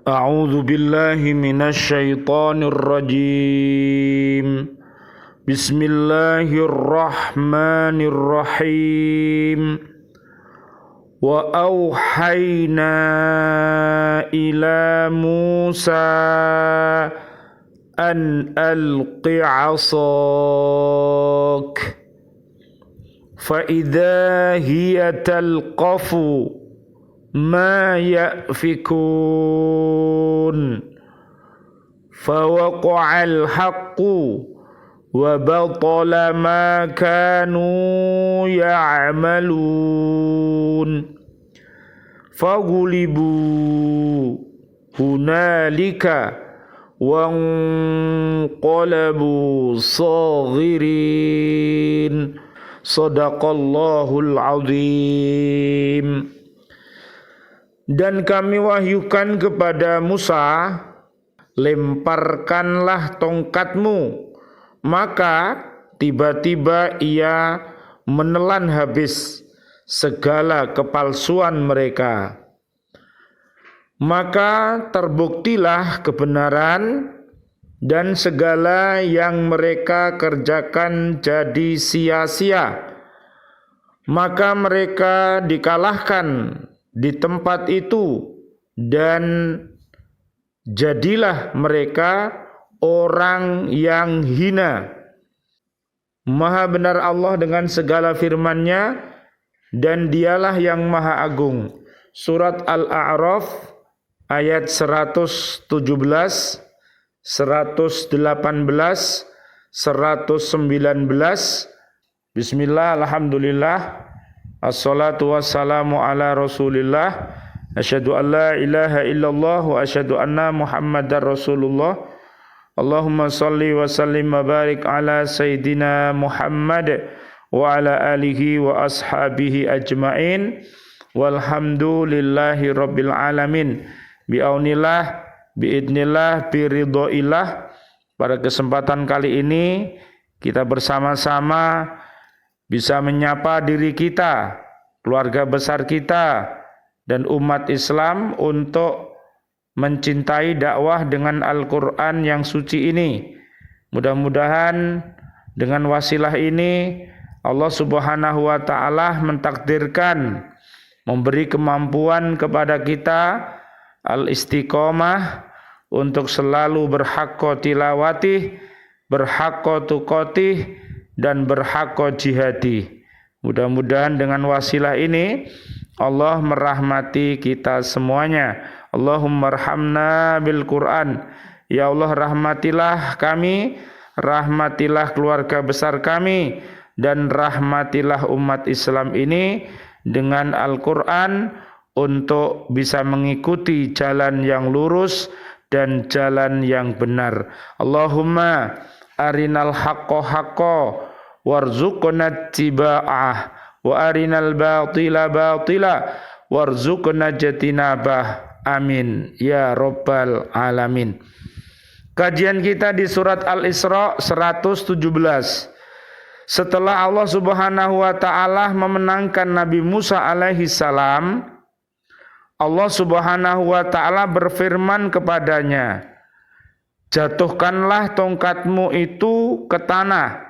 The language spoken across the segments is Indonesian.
A'udzu billahi minasy syaithanir rajim. Bismillahirrahmanirrahim. Wa auhayna ila Musa an alqi 'asak fa idza hiya talqafu ma ya'fikun fawaqa'al haqqu wa batala ma kanu ya'malun fagulibu hunalika wanqalabu saghirin. Sadaqallahul azim. Dan kami wahyukan kepada Musa, lemparkanlah tongkatmu. Maka tiba-tiba ia menelan habis segala kepalsuan mereka. Maka terbuktilah kebenaran dan segala yang mereka kerjakan jadi sia-sia. Maka mereka dikalahkan di tempat itu dan jadilah mereka orang yang hina. Maha benar Allah dengan segala firman-Nya dan Dialah yang Maha Agung. Surat Al-A'raf ayat 117, 118, 119. Bismillah, alhamdulillah, assalatu wassalamu ala rasulillah, asyhadu an la ilaha illallah wa asyhadu anna muhammadar rasulullah. Allahumma salli wa sallim wa barik ala sayyidina Muhammad wa ala alihi wa ashabihi ajmain, walhamdulillahi rabbil alamin. Bi'aunillah, biidnillah, biridhoillah. Pada kesempatan kali ini kita bersama-sama bisa menyapa diri kita, keluarga besar kita, dan umat Islam untuk mencintai dakwah dengan Al-Quran yang suci ini. Mudah-mudahan dengan wasilah ini Allah Subhanahu wa Ta'ala mentakdirkan, memberi kemampuan kepada kita al-istiqomah untuk selalu berhaqqa tilawatih, berhaqqa tuqatih, dan berhaqqa jihadi. Mudah-mudahan dengan wasilah ini Allah merahmati kita semuanya. Allahumma arhamna bil Quran. Ya Allah, rahmatilah kami, rahmatilah keluarga besar kami, dan rahmatilah umat Islam ini dengan Al-Quran untuk bisa mengikuti jalan yang lurus dan jalan yang benar. Allahumma arinal haqqo haqqo warzuqna ittiba'ah wa arinal batila batila warzuqna jatinabah. Amin ya rabbal alamin. Kajian kita di surat Al-Isra 117. Setelah Allah Subhanahu wa Ta'ala memenangkan Nabi Musa alaihi salam, Allah Subhanahu wa Ta'ala berfirman kepadanya, jatuhkanlah tongkatmu itu ke tanah.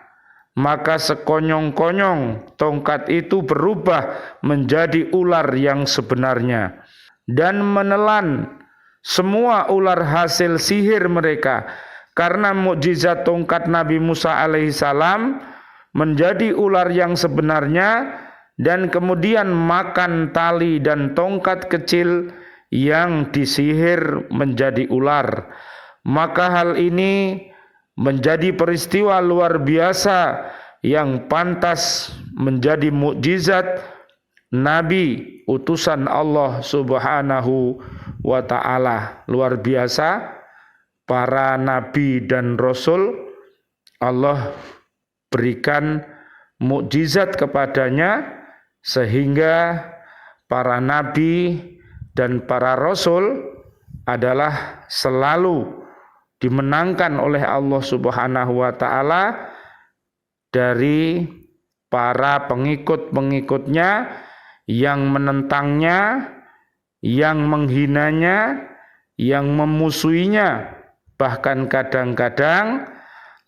Maka sekonyong-konyong tongkat itu berubah menjadi ular yang sebenarnya dan menelan semua ular hasil sihir mereka. Karena mukjizat tongkat Nabi Musa alaihissalam menjadi ular yang sebenarnya, dan kemudian makan tali dan tongkat kecil yang disihir menjadi ular. Maka hal ini menjadi peristiwa luar biasa yang pantas menjadi mukjizat Nabi utusan Allah Subhanahu wa Ta'ala. Luar biasa, para nabi dan rasul Allah berikan mukjizat kepadanya, sehingga para nabi dan para rasul adalah selalu dimenangkan oleh Allah Subhanahu wa Ta'ala dari para pengikut-pengikutnya yang menentangnya, yang menghinanya, yang memusuhinya, bahkan kadang-kadang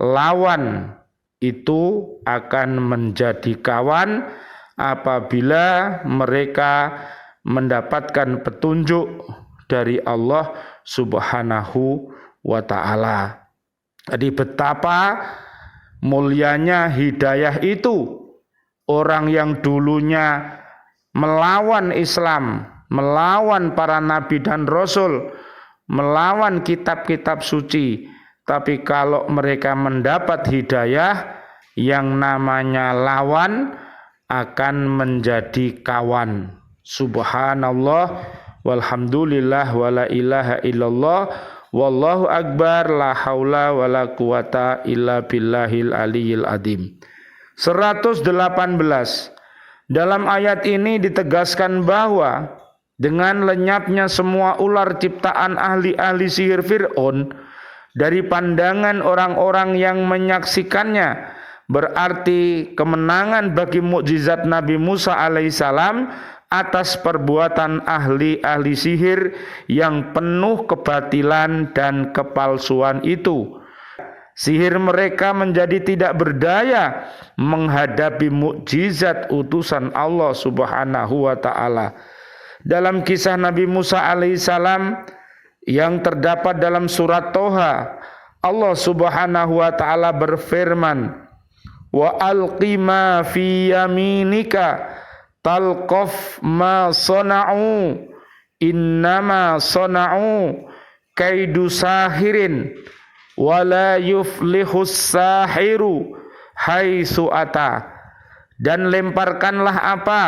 lawan itu akan menjadi kawan apabila mereka mendapatkan petunjuk dari Allah Subhanahu wa ta'ala. Jadi betapa mulianya hidayah itu. Orang yang dulunya melawan Islam, melawan para nabi dan rasul, melawan kitab-kitab suci, tapi kalau mereka mendapat hidayah, yang namanya lawan akan menjadi kawan. Subhanallah walhamdulillah wala ilaha illallah wallahu akbar la haula wala quwata illa billahil aliyil adim. 118. Dalam ayat ini ditegaskan bahwa dengan lenyapnya semua ular ciptaan ahli-ahli sihir Fir'aun dari pandangan orang-orang yang menyaksikannya, berarti kemenangan bagi mukjizat Nabi Musa alaihissalam atas perbuatan ahli-ahli sihir yang penuh kebatilan dan kepalsuan itu. Sihir mereka menjadi tidak berdaya menghadapi mukjizat utusan Allah Subhanahu wa ta'ala. Dalam kisah Nabi Musa alaihissalam yang terdapat dalam surat Toha, Allah Subhanahu wa ta'ala berfirman, wa alqi ma fi yaminika talqaf ma sona'u innama sona'u kaidu sahirin wala yuflihus sahiru haitsu ata. Dan lemparkanlah apa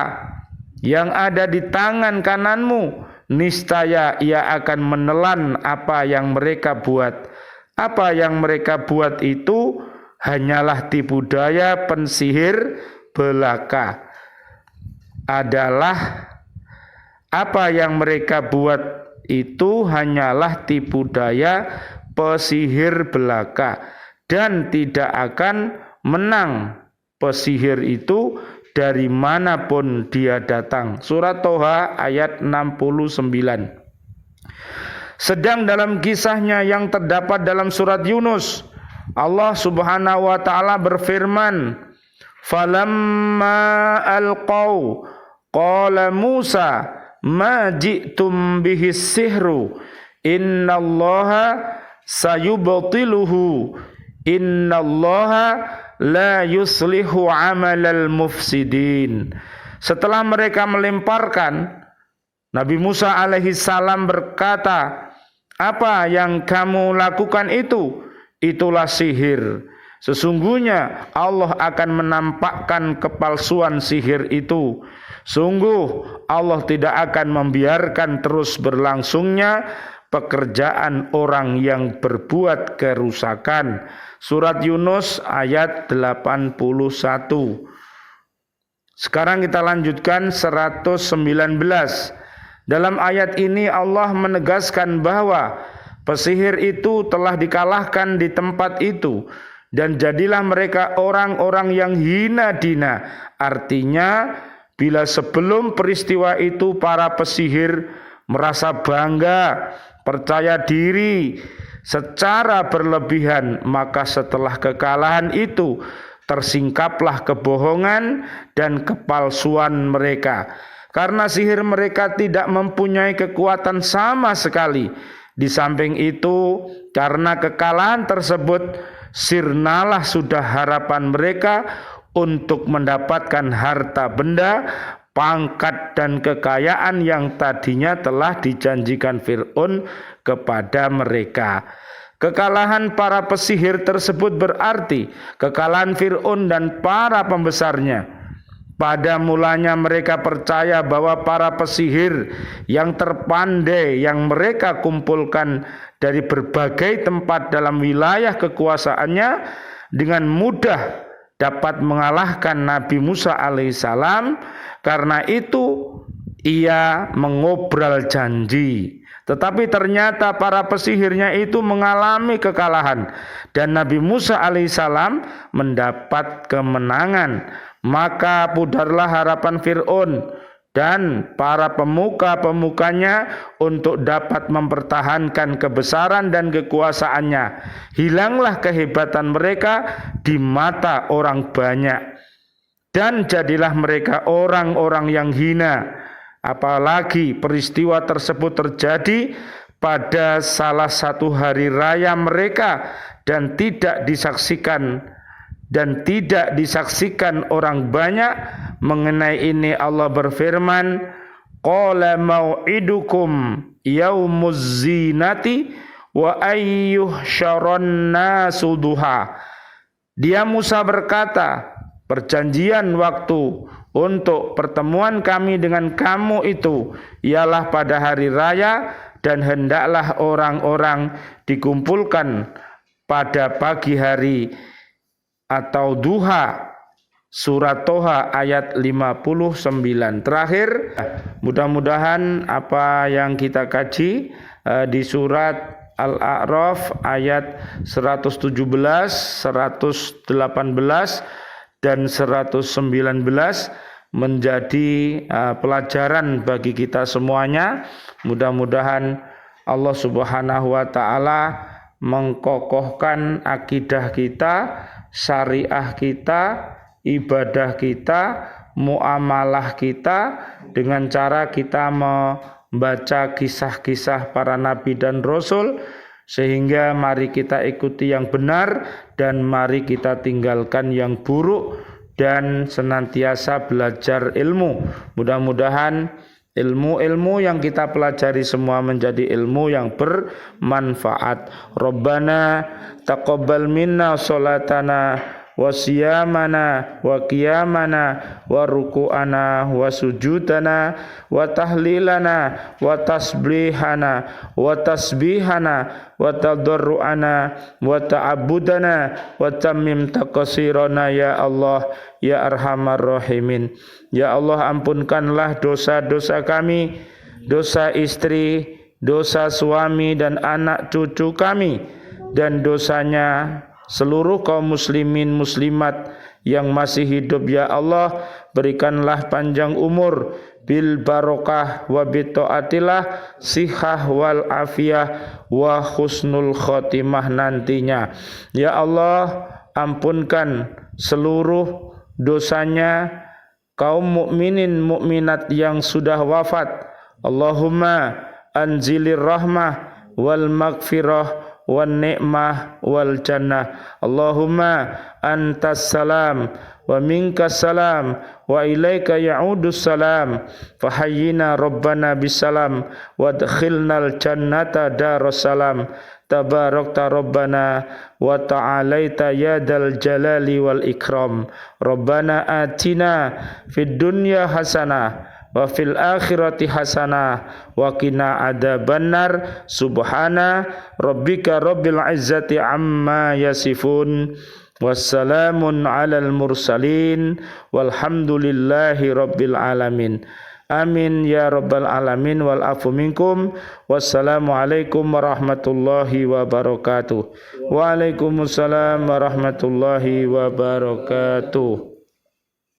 yang ada di tangan kananmu, niscaya ia akan menelan apa yang mereka buat. Apa yang mereka buat itu hanyalah tipu daya pensihir belaka. Apa yang mereka buat itu hanyalah tipu daya pesihir belaka, dan tidak akan menang pesihir itu dari manapun dia datang. Surat Toha ayat 69. Sedang dalam kisahnya yang terdapat dalam surat Yunus, Allah Subhanahu wa ta'ala berfirman, falamma alqaw qala Musa ma ji'tum bihi sihru innallaha sayubtiluhu innallaha la yuslihu amalal mufsidin. Setelah mereka melemparkan, Nabi Musa alaihi salam berkata, apa yang kamu lakukan itu? Itulah sihir. Sesungguhnya Allah akan menampakkan kepalsuan sihir itu. Sungguh Allah tidak akan membiarkan terus berlangsungnya pekerjaan orang yang berbuat kerusakan. Surat Yunus ayat 81. Sekarang kita lanjutkan 119. Dalam ayat ini Allah menegaskan bahwa pesihir itu telah dikalahkan di tempat itu, dan jadilah mereka orang-orang yang hina dina. Artinya, bila sebelum peristiwa itu para pesihir merasa bangga, percaya diri secara berlebihan, maka setelah kekalahan itu tersingkaplah kebohongan dan kepalsuan mereka. Karena sihir mereka tidak mempunyai kekuatan sama sekali. Di samping itu, karena kekalahan tersebut, sirnalah sudah harapan mereka untuk mendapatkan harta benda, pangkat dan kekayaan yang tadinya telah dijanjikan Fir'aun kepada mereka. Kekalahan para pesihir tersebut berarti kekalahan Fir'aun dan para pembesarnya. Pada mulanya mereka percaya bahwa para pesihir yang terpandai yang mereka kumpulkan dari berbagai tempat dalam wilayah kekuasaannya dengan mudah dapat mengalahkan Nabi Musa alaihissalam. Karena itu ia mengobrol janji. Tetapi ternyata para pesihirnya itu mengalami kekalahan dan Nabi Musa alaihissalam mendapat kemenangan. Maka pudarlah harapan Fir'aun dan para pemuka-pemukanya untuk dapat mempertahankan kebesaran dan kekuasaannya. Hilanglah kehebatan mereka di mata orang banyak, dan jadilah mereka orang-orang yang hina. Apalagi peristiwa tersebut terjadi pada salah satu hari raya mereka dan tidak disaksikan orang banyak. Mengenai ini Allah berfirman, qala mau'idukum yaumuz zinati wa ayyuhsyaron nasu duha. Dia Musa berkata, perjanjian waktu untuk pertemuan kami dengan kamu itu ialah pada hari raya, dan hendaklah orang-orang dikumpulkan pada pagi hari atau duha. Surat Toha ayat 59. Terakhir, mudah-mudahan apa yang kita kaji di surat Al-A'raf ayat 117, 118 dan 119 menjadi pelajaran bagi kita semuanya. Mudah-mudahan Allah Subhanahu wa taala mengkokohkan akidah kita, syariah kita, ibadah kita, muamalah kita dengan cara kita membaca kisah-kisah para nabi dan rasul, sehingga mari kita ikuti yang benar dan mari kita tinggalkan yang buruk dan senantiasa belajar ilmu. Mudah-mudahan ilmu-ilmu yang kita pelajari semua menjadi ilmu yang bermanfaat. Rabbana taqabbal minna sholatana wa siyamana wa qiyamana wa ruku'ana wa sujudana wa tahlilana wa tasbihana wa tasbihana wa tadarru'ana wa ta'abudana wa tammim taqsirana ya Allah ya arhamar rahimin. Ya Allah, ampunkanlah dosa-dosa kami, dosa istri, dosa suami dan anak cucu kami, dan dosanya seluruh kaum muslimin muslimat yang masih hidup. Ya Allah, berikanlah panjang umur bil barokah wa bi taatillah, sihah wal afiyah wa husnul khotimah nantinya. Ya Allah, ampunkan seluruh dosanya kaum mukminin mukminat yang sudah wafat. Allahumma anzilir rahmah wal maghfirah wan ni'mah wal jannah. Allahumma antas salam wa minkas salam wa ilaika ya'udus salam, fahayyina rabbana bisalam wa adkhilnal jannata darussalam. Tabarakta rabbana wa ta'alaita ya dal jalali wal ikram. Rabbana atina fid dunya hasanah wa fil akhirati hasanah wa qina adzabannar. Subhana rabbika rabbil izzati amma yasifun, wassalamun alal mursalin, walhamdulillahi rabbil alamin. Amin ya rabbal alamin wal afu minkum. Wassalamu alaikum warahmatullahi wabarakatuh. Waalaikumsalam warahmatullahi wabarakatuh.